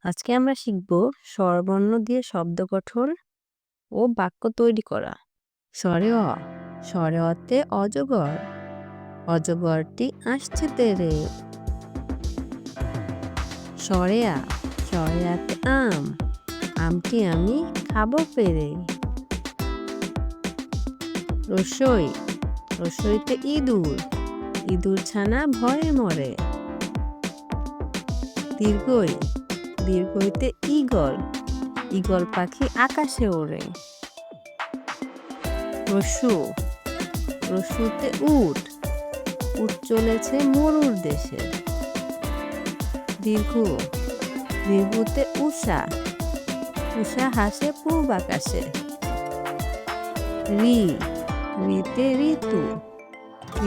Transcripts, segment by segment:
আজকে আমরা শিখব স্বরবর্ণ দিয়ে শব্দ গঠন ও বাক্য তৈরি করা। স্বরে অ, স্বরে অতে অজগর, অজগরটি আসছে তেরে। স্বরে আ, স্বরে আতে আম, আমটি আমি খাবো পেরে। রসই, রসইতে ইঁদুর, ইঁদুর ছানা ভয়ে মরে। দীর্ঘই, দীর্ঘইতে ঈগল, ঈগল পাখি আকাশে ওড়ে। রস্যু, রস্যুতে উট, উট চলেছে মরুর দেশে। দীর্ঘ, দীর্ঘতে উষা, উষা হাসে পূব আকাশে। ঋ, ঋতে ঋতু,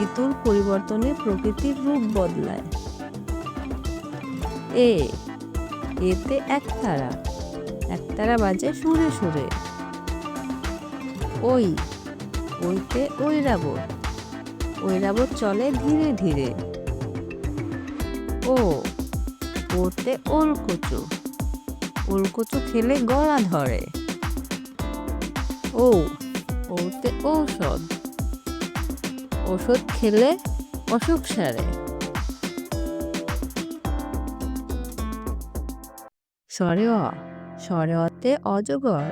ঋতুর পরিবর্তনে প্রকৃতির রূপ বদলায়। এ, এতে একতারা, একতারা বাজে সুরে সুরে। ওই, ওইতে ঐরাবত, ঐরাবত চলে ধীরে ধীরে। ও, ওতে ওলকচু, ওলকচু খেলে গলা ধরে। ও, ওতে ঔষধ, ওষুধ খেলে অসুখ সারে। স্বরে অ, স্বরে অতে অজগর,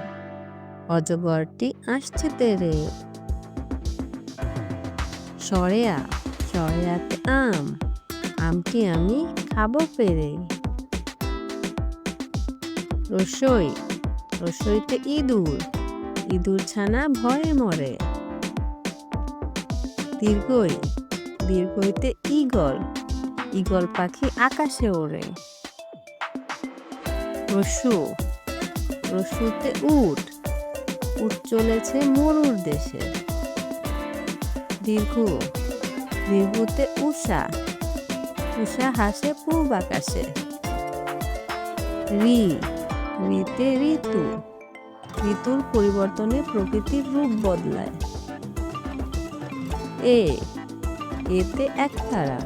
অজগরটি আসছে তেরে। স্বরে আ, স্বরে আতে আম, আমটি আমি খাবো পেরে। রসই, রসইতে ইঁদুর, ইঁদুর ছানা ভয়ে মরে। দীর্ঘই, দীর্ঘইতে ঈগল, ঈগল পাখি আকাশে ওড়ে। রস্যু, রস্যুতে উট, উট চলেছে মরুর দেশে। দীর্ঘ, দীর্ঘতে উষা, উষা হাসে পূব আকাশে। ঋ, ঋতে ঋতু, ঋতুর পরিবর্তনে প্রকৃতির রূপ বদলায়। এ, এতে একতারা,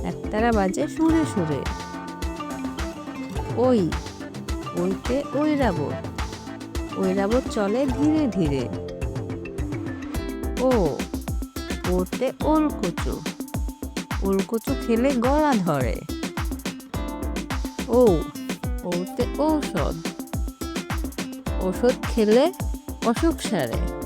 একতারা বাজে সুরে সুরে। ওই, ওইতে ঐরাবত, ঐরাবত চলে ধীরে ধীরে। ও, ওতে ওলকচু, ওলকচু খেলে গলা ধরে। ও, ওতে ঔষধ, ওষুধ খেলে অসুখ সারে।